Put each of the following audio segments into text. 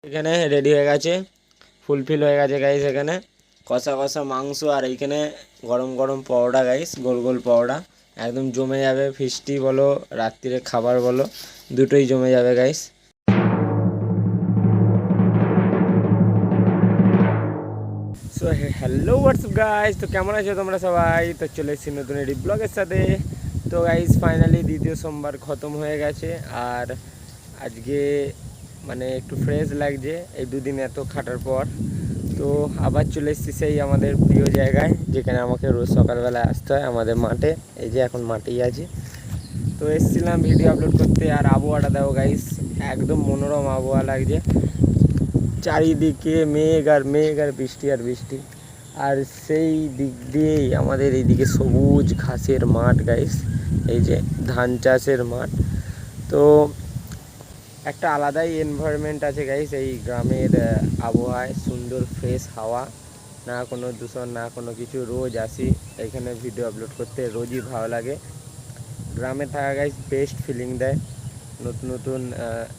এখানে রেডি হয়ে গেছে, ফুলফিল হয়ে গেছে গাইস। এখানে কষা কষা মাংস আর এইখানে গরম গরম পরোটা গাইস, গোল গোল পরোটা একদম জমে যাবে। ফিস্টি বলো রাত্রিরে খাবার বলো, দুটোই জমে যাবে guys. So hello WhatsApp guys, তো কেমন আছো তোমরা সবাই? তো চলে এসেছি নতুন একটি ব্লগের সাথে। তো গাইস ফাইনালি দ্বিতীয় সোমবার খতম হয়ে গেছে, আর আজকে মানে একটু ফ্রেশ লাগছে এই দুদিন এত খাটার পর। তো আবার চলে এসেছি সেই আমাদের প্রিয় জায়গায়, যেখানে আমাকে রোজ সকালবেলায় আসতে হয়, আমাদের মাঠে। এই যে এখন মাঠেই আছি। তো এসেছিলাম ভিডিও আপলোড করতে, আর আবহাওয়াটা দেখো গাইস, একদম মনোরম আবহাওয়া লাগছে। চারিদিকে মেঘ আর মেঘ আর বৃষ্টি আর বৃষ্টি, আর সেই দিক দিয়েই আমাদের এইদিকে সবুজ ঘাসের মাঠ গাইস, এই যে ধান চাষের মাঠ। তো একটা আলাদাই এনভায়রনমেন্ট আছে গাইস এই গ্রামের আবহাওয়ায়। সুন্দর ফ্রেশ হাওয়া, না কোনো দূষণ না কোনো কিছু। রোজ আসি এখানে ভিডিও আপলোড করতে, রোজই ভালো লাগে। গ্রামে থাকা গাইস বেস্ট ফিলিং দেয়, নতুন নতুন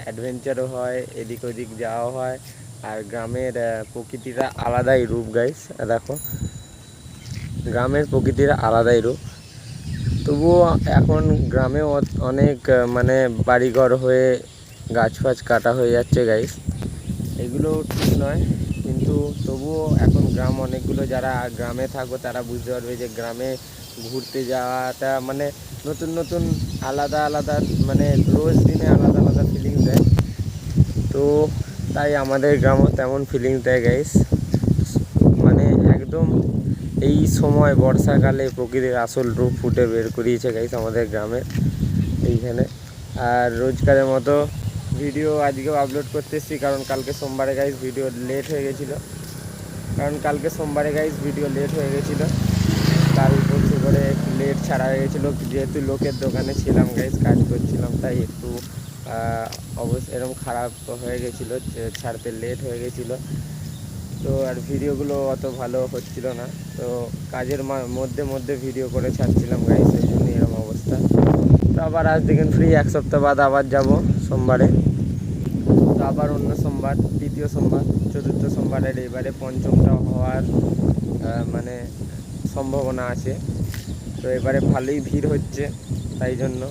অ্যাডভেঞ্চারও হয়, এদিক ওদিক যাওয়া হয়। আর গ্রামের প্রকৃতিটা আলাদাই রূপ গাইস, দেখো গ্রামের প্রকৃতির আলাদাই রূপ। তবুও এখন গ্রামেও অনেক মানে বাড়িঘর হয়ে গাছ ফাছ কাটা হয়ে যাচ্ছে গাইস, এগুলো ঠিক নয়। কিন্তু তবুও এখন গ্রাম অনেকগুলো, যারা গ্রামে থাকো তারা বুঝতে পারবে যে গ্রামে ঘুরতে যাওয়াটা মানে নতুন নতুন আলাদা আলাদা, মানে রোজ দিনে আলাদা আলাদা ফিলিং দেয়। তো তাই আমাদের গ্রামও তেমন ফিলিং দেয় গাইস। মানে একদম এই সময় বর্ষাকালে প্রকৃতির আসল রূপ ফুটে বের করিয়েছে গাইস আমাদের গ্রামে এইখানে। আর রোজকারের মতো ভিডিও আজকেও আপলোড করতে এসেছি, কারণ কালকে সোমবারে গাইস ভিডিও লেট হয়ে গেছিলো। কাল বলছে করে একটু লেট ছাড়া হয়ে গেছিলো, যেহেতু লোকের দোকানে ছিলাম গাইস, কাজ করছিলাম, তাই একটু অবস্থা এরকম খারাপ হয়ে গেছিলো, ছাড়তে লেট হয়ে গেছিলো। তো আর ভিডিওগুলো অত ভালো হচ্ছিল না, তো কাজের মধ্যে মধ্যে ভিডিও করে ছাড়ছিলাম গাইস, এই জন্য এরকম অবস্থা। তো আবার আজ দেখেন ফ্রি, এক সপ্তাহ বাদ আবার যাব সোমবারে। তো আবার অন্য সোমবার, তৃতীয় সোমবার, চতুর্থ সোমবারের এবারে পঞ্চমটা হওয়ার মানে সম্ভাবনা আছে। তো এবারে ভালোই ভিড় হচ্ছে, তাই জন্য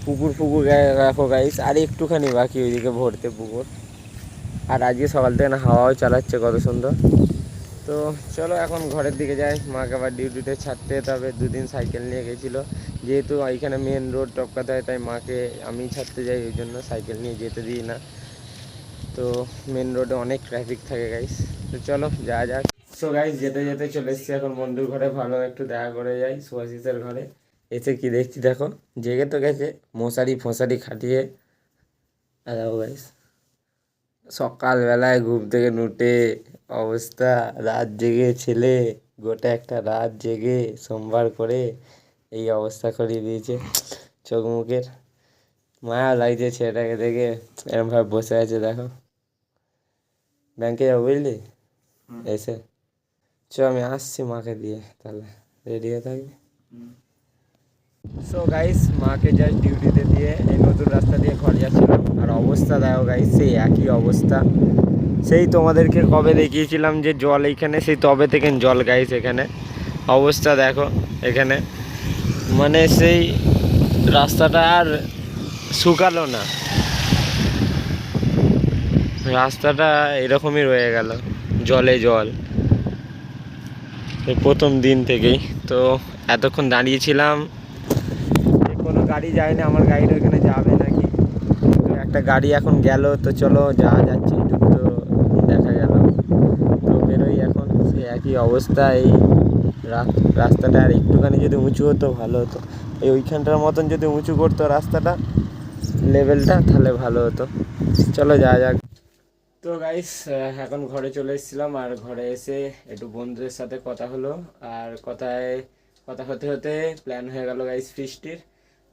পুকুর ফুকুর রাখো গাইস, আর একটুখানি বাকি ওইদিকে ভরতে পুকুর। আর আজকে সকাল থেকে না হাওয়াও চালাচ্ছে কত সুন্দর। তো চলো এখন ঘরের দিকে যাই, মাকে আবার ডিউটিতে ছাড়তে যেতে হবে। দুদিন সাইকেল নিয়ে গেছিলো, যেহেতু এইখানে মেন রোড টপকাতে হয়, তাই মাকে আমি ছাড়তে যাই, ওই জন্য সাইকেল নিয়ে যেতে দিই না। তো মেন রোডে অনেক ট্রাফিক থাকে গাইস। তো চলো যা যাক। সো গাইস যেতে যেতে চলে এসেছি এখন বন্ধুর ঘরে, ভালো একটু দেখা করে যাই সুভাষিসের ঘরে। এসে কি দেখছি দেখো, জেগে তো গেছে মশারি ফশারি খাটিয়ে। দেখো গাইস সকালবেলায় ঘুম থেকে উঠে অবস্থা, রাত জেগে ছেলে, গোটা একটা রাত জেগে সোমবার করে এই অবস্থা করিয়ে দিয়েছে চোখ মুখের। মায়া লাগছে ছেলেটাকে দেখে, এরমভাবে বসে আছে দেখো। ব্যাংকে যাবো বুঝলি, এসে আমি আসছি মাকে দিয়ে, তাহলে রেডি হয়ে থাকবি। সো গাইস মাকে জাস্ট ডিউটিতে দিয়ে এই নতুন রাস্তা দিয়ে ঘর যাচ্ছিলাম, আর অবস্থা দেখো গাইস সেই একই অবস্থা। সেই তোমাদেরকে কবে দেখিয়েছিলাম যে জল এইখানে, সেই তবে থেকে জল গাইস এখানে। অবস্থা দেখো এখানে, মানে সেই রাস্তাটা আর শুকালো না, রাস্তাটা এরকমই রয়ে গেল, জলে জল এই প্রথম দিন থেকেই। তো এতক্ষণ দাঁড়িয়েছিলাম, কোনো গাড়ি যায় না, আমার গাড়িটা ওখানে যাবে নাকি, তো একটা গাড়ি এখন গেল। তো চলো যাওয়া যাচ্ছে, একটু তো দেখা গেল। তো বেরোই এখন, সে একই অবস্থা। এই রাস্তাটা আর একটুখানি যদি উঁচু হতো ভালো হতো, এই ওইখানটার মতন যদি উঁচু করতো রাস্তাটা লেভেলটা, তাহলে ভালো হতো। চলো যাওয়া যাক। তো গাইস এখন ঘরে চলে এসেছিলাম, আর ঘরে এসে একটু বন্ধুদের সাথে কথা হলো, আর কথা হতে হতে প্ল্যান হয়ে গেল গাইস ফিস্টির।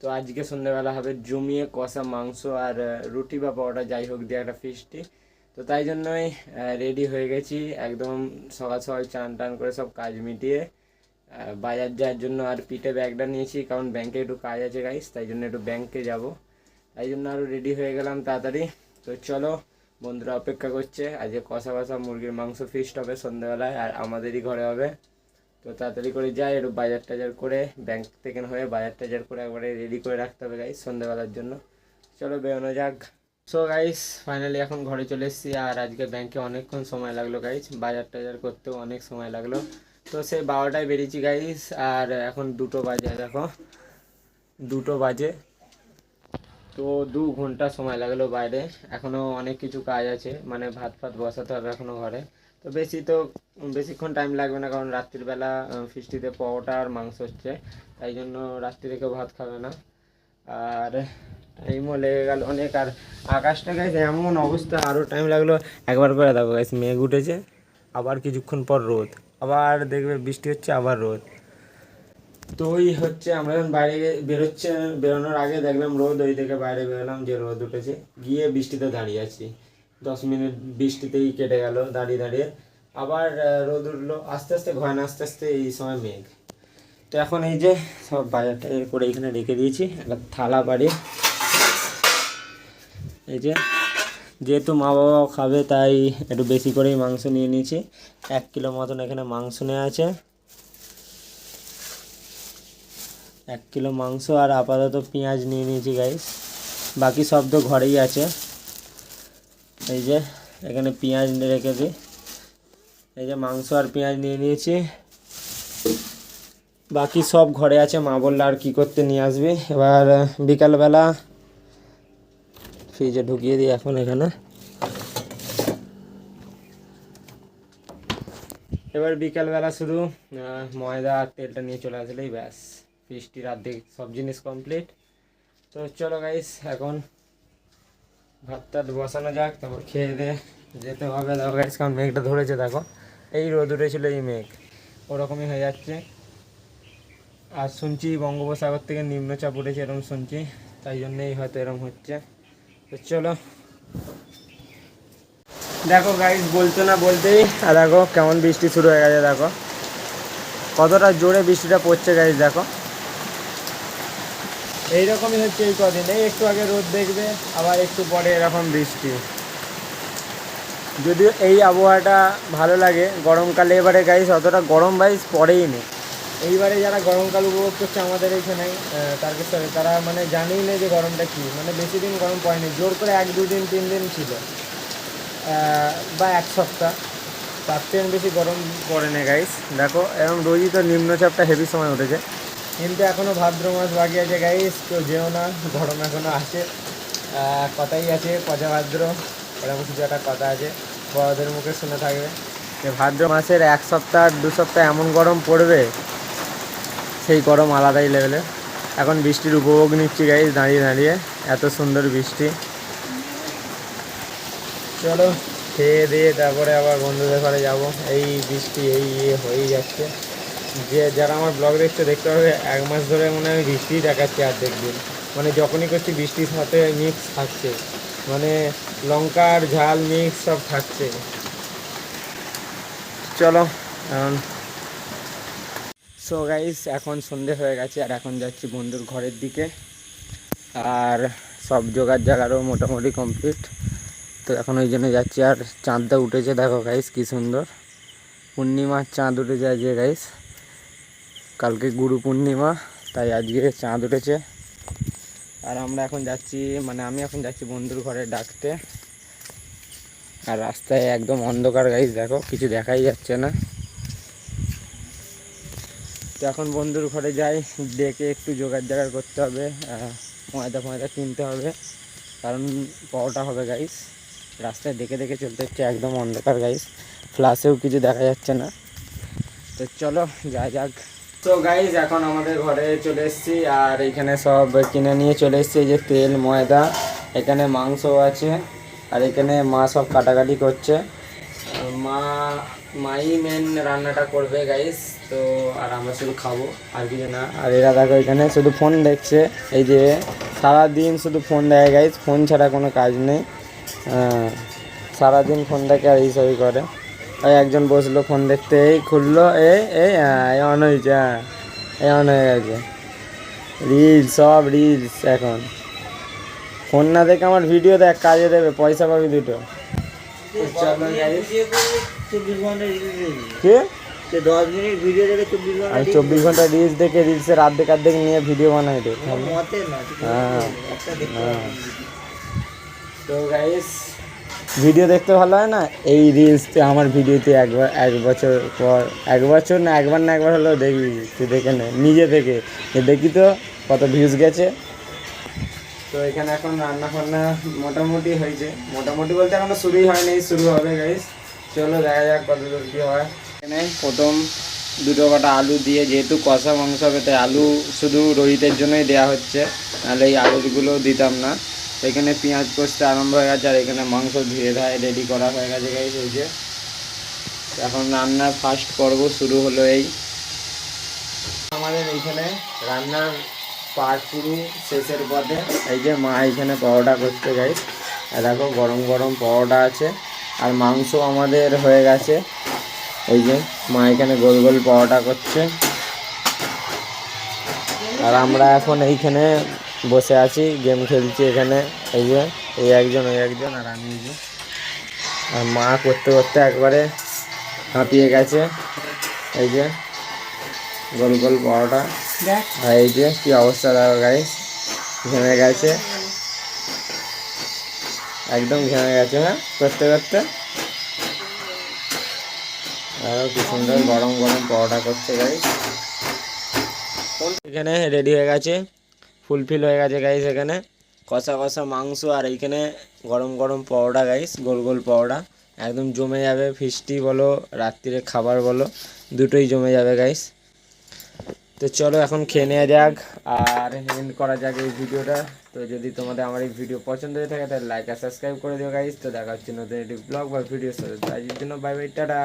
তো আজকে সন্ধ্যেবেলা হবে জমিয়ে কষা মাংস আর রুটি বা পরোটা যাই হোক দিয়ে একটা ফিস্টি। তো তাই জন্যই রেডি হয়ে গেছি একদম, সকাল সকাল চান টান করে সব কাজ মিটিয়ে বাজার যাওয়ার জন্য। আর পিঠে ব্যাগটা নিয়েছি, কারণ ব্যাংকে একটু কাজ আছে গাইস, তাই জন্য একটু ব্যাংকে যাব, তাই জন্য আরও রেডি হয়ে গেলাম তাড়াতাড়ি। তো চলো বন্ধুরা অপেক্ষা করছে। আজকে কষা কষা মুরগির মাংস ফিস্ট হবে সন্ধ্যাবেলায়, আর আমাদেরই ঘরে হবে। তো তাড়াতাড়ি করে যাই, একটু বাজার টাজার করে ব্যাংক থেকে হয়ে বাজার টাজার করে একবারে রেডি করে রাখতে হবে গাইস সন্ধ্যাবেলার জন্য। চলো বেরোনো যাক। সো গাইস ফাইনালি এখন ঘরে চলে এসেছি, আর আজকে ব্যাংকে অনেকক্ষণ সময় লাগলো গাইস, বাজার টাজার করতেও অনেক সময় লাগলো। তো সেই 12টায় বেরিয়েছি গাইস, আর এখন 2টো বাজে, দেখো 2টো বাজে। তো 2 ঘন্টা সময় লাগলো বাইরে। এখনও অনেক কিছু কাজ আছে, মানে ভাত ফাত বসাতে হবে এখনও ঘরে। তো বেশিক্ষণ টাইম লাগবে না, কারণ রাত্রিবেলা ফিস্টিতে পরোটা আর মাংস হচ্ছে, তাই জন্য রাত্রিরে কেউ ভাত খাবে না। আর টাইমও লেগে গেল অনেক, আর আকাশটা গাইছে এমন অবস্থা, আরও টাইম লাগলো। একবার করে দেখো গাইছে মেঘ উঠেছে, আবার কিছুক্ষণ পর রোদ, আবার দেখবে বৃষ্টি হচ্ছে, আবার রোদ। তো ওই হচ্ছে, আমরা যখন বাইরে বেরোনোর আগে দেখলাম রোদ, ওই থেকে বাইরে বেরোলাম যে রোদ উঠেছে, গিয়ে বৃষ্টিতে দাঁড়িয়ে আছি। 10 মিনিট বৃষ্টিতেই কেটে গেল দাঁড়িয়ে দাঁড়িয়ে, আবার রোদ উঠলো, আস্তে আস্তে ঘয় না, আস্তে আস্তে এই সময় মেঘ। তো এখন এই যে সব বাজারটা করে এখানে রেখে দিয়েছি একটা থালা বাড়ি। এই যে যেহেতু মা বাবাও খাবে, তাই একটু বেশি করেই মাংস নিয়ে নিয়েছি। 1 কিলো মতন এখানে মাংস নেওয়া আছে, 1 কিলো মাংস। আর আপাতত পেঁয়াজ নিয়ে নিয়েছি গাইস, বাকি সব তো ঘরেই আছে। এই যে এখানে পেঁয়াজ রেখে দিই, এই যে মাংস আর পেঁয়াজ নিয়ে নিয়েছি, বাকি সব ঘরে আছে। মা বললো আর কী করতে নিয়ে আসবি। এবার বিকালবেলা ফ্রিজে ঢুকিয়ে দিই এখন এখানে। এবার বিকালবেলা শুধু ময়দা আর তেলটা নিয়ে চলে আসলেই ব্যাস, ফিস্টির অর্ধেক সব জিনিস কমপ্লিট। তো চলো গাইস এখন ভাত টাত বসানো যাক, তারপর খেয়ে দিয়ে যেতে হবে। দেখো গাইস কারণ মেঘটা ধরেছে, দেখো এই রোদ উঠেছিল, এই মেঘ ওরকমই হয়ে যাচ্ছে। আর শুনছি বঙ্গোপসাগর থেকে নিম্নচাপ উঠেছে, এরকম শুনছি, তাই জন্যেই হয়তো এরকম হচ্ছে। তো চলো দেখো গাইস, বলতো না বলতেই আর দেখো কেমন বৃষ্টি শুরু হয়ে গেছে, দেখো কতটা জোরে বৃষ্টিটা পড়ছে গাইস। দেখো এইরকমই হচ্ছে এই কদিন, এই একটু আগে রোদ দেখবে, আবার একটু পরে এরকম বৃষ্টি। যদিও এই আবহাওয়াটা ভালো লাগে গরমকালে, এবারে গাইস অতটা গরম বাইস পড়েই নেই। এইবারে যারা গরমকাল উপভোগ করছে আমাদের এইখানে তারকেশ্বরে, তারা মানে জানেই না যে গরমটা কী, মানে বেশি দিন গরম পড়েনি, জোর করে 1 2 দিন 3 দিন ছিল, বা 1 সপ্তাহ, তার থেকে বেশি গরম পড়ে না গাইস। দেখো এরকম রোজই তো নিম্নচাপটা হেভি সময় উঠেছে, কিন্তু এখনও ভাদ্র মাস বাকি আছে গাইস, কেউ যেও না, গরম এখনও আছে। কথাই আছে পচা ভাদ্র, এরকম কিছু একটা কথা আছে, বড়দের মুখে শুনে থাকবে যে ভাদ্র মাসের 1 সপ্তাহ 2 সপ্তাহ এমন গরম পড়বে, সেই গরম আলাদাই লেভেলে। এখন বৃষ্টির উপভোগ নিচ্ছি গাইস দাঁড়িয়ে দাঁড়িয়ে, এত সুন্দর বৃষ্টি। চলো খেয়ে দিয়ে তারপরে আবার বন্ধুদের ঘরে যাব। এই বৃষ্টি এই হয়েই যাচ্ছে, যে যারা আমার ব্লগ দেখতে হবে 1 মাস ধরে মনে হয় আমি বৃষ্টিই দেখাচ্ছি অর্ধেক দিন, মানে যখনই করছি বৃষ্টির সাথে মিক্স থাকছে, মানে লঙ্কার ঝাল মিক্স সব থাকছে। চলো এখন সো গাইস এখন সন্ধে হয়ে গেছে, আর এখন যাচ্ছি বন্ধুর ঘরের দিকে, আর সব জোগাড় জাগারও মোটামুটি কমপ্লিট। তো এখন ওই জন্য যাচ্ছি, আর চাঁদটা উঠেছে দেখো গাইস কী সুন্দর, পূর্ণিমার চাঁদ উঠেছে আজকে গাইস, কালকে গুরু পূর্ণিমা, তাই আজকে চাঁদ উঠেছে। আর আমরা এখন যাচ্ছি, মানে আমি এখন যাচ্ছি বন্ধুর ঘরে ডাকতে, আর রাস্তায় একদম অন্ধকার গাইস, দেখো কিছু দেখাই যাচ্ছে না। তো এখন বন্ধুর ঘরে যাই, ডেকে একটু জোগাড় জাগাড় করতে হবে, ময়দা কিনতে হবে, কারণ পরোটা হবে গাইস। রাস্তায় দেখে দেখে চলতে হচ্ছে, একদম অন্ধকার গাইস, ফ্ল্যাশেও কিছু দেখা যাচ্ছে না। তো চলো যাক। তো গাইস এখন আমাদের ঘরে চলে এসেছি, আর এখানে সব কিনে নিয়ে চলে এসেছি, এই যে তেল ময়দা, এখানে মাংস আছে, আর এখানে মা সব কাটাকাটি করছে। মাই মেন রান্নাটা করবে গাইস, তো আর আমরা শুধু খাবো আর কিছু না। আর এরা দেখো এখানে শুধু ফোন দেখছে, এই যে সারাদিন শুধু ফোন দেখে গাইস, ফোন ছাড়া কোনো কাজ নেই, সারাদিন ফোন দেখে আর এইসবই করে। ওই একজন বসলো ফোন দেখতে, এই খুললো, এই অন হয়েছে, এই অন হয়ে গেছে, রিলস সব রিলস। এখন ফোন না দেখে আমার ভিডিও দেখ, কাজে দেবে, পয়সা পাবি দুটো। চলো গাইস, 24 ঘন্টা রিলস দেখি। কি সে 10 মিনিট ভিডিও দেখে 24 ঘন্টা আমি 24 ঘন্টা রিলস দেখে রিলসের অর্ধেক নিয়ে ভিডিও বানাই রে। মতে না, ঠিক আছে? হ্যাঁ। একটা দেখতে হ্যাঁ। হবে। তো গাইস, ভিডিও দেখতে ভালো হয় না, এই রিলসতে আমার ভিডিওতে একবার 1 বছর পর, 1 বছর না একবার হলেও দেখবি, তুই দেখে নে নিজে থেকে, যে দেখি তো কত ভিউজ গেছে। তো এখানে এখন রান্না ফান্না মোটামুটি হয়েছে, মোটামুটি বলতে এখনো শুরুই হয়নি, শুরু হবে গাইস। চলো দেখা যাক কত দূর কী হয়। এখানে প্রথম 2 কাটা আলু দিয়ে, যেহেতু কষা মাংস হবে তাই আলু শুধু রোহিতের জন্যই দেওয়া হচ্ছে, নাহলে এই আলুগুলো দিতাম না। তো এখানে পেঁয়াজ কষতে আরম্ভ হয়ে গেছে, আর এখানে মাংস ধুয়ে ধায় রেডি করা হয়ে গেছে গাইস। এই যে এখন রান্নার ফার্স্ট পর্ব শুরু হলো। এই আমাদের এইখানে রান্নার পার্ট পুরো শেষের পথে। এই যে মা এইখানে পরোটা করছে গাইস, আর দেখো গরম গরম পরোটা আছে, আর মাংস আমাদের হয়ে গেছে। এই যে মা এখানে গোল গোল পরোটা করছে, আর আমরা এখন এইখানে বসে আছি, গেম খেলছি এখানে। এই যে এই একজন, ওই একজন, আর আমি। এই যে আর মা করতে করতে একবারে হাঁপিয়ে গেছে। এই যে গোল গোল পরোটা, আর এই যে কি অবস্থা দেখো গাইস, ঘেমে গেছে, একদম ঘেমে গেছে। হ্যাঁ, করতে করতে আরো কি সুন্দর গরম গরম পরোটা করছে গাইস। এখানে রেডি হয়ে গেছে, ফুলফিল হয়ে গেছে গাইস। এখানে কষা কষা মাংস, আর এইখানে গরম গরম পরোটা গাইস, গোল গোল পরোটা, একদম জমে যাবে। ফিস্টি বলো, রাত্রিরে খাবার বলো, দুটোই জমে যাবে গাইস। তো চলো এখন খেয়ে নেওয়া যাক, আর এন্ড করা যাক এই ভিডিওটা। তো যদি তোমাদের আমার এই ভিডিও পছন্দ হয়ে থাকে তাহলে লাইক আর সাবস্ক্রাইব করে দিও গাইস। তো দেখা হচ্ছে নতুন একটি ব্লগ বা ভিডিওর সাথে, তাই জন্য বাই বাই, টাটা।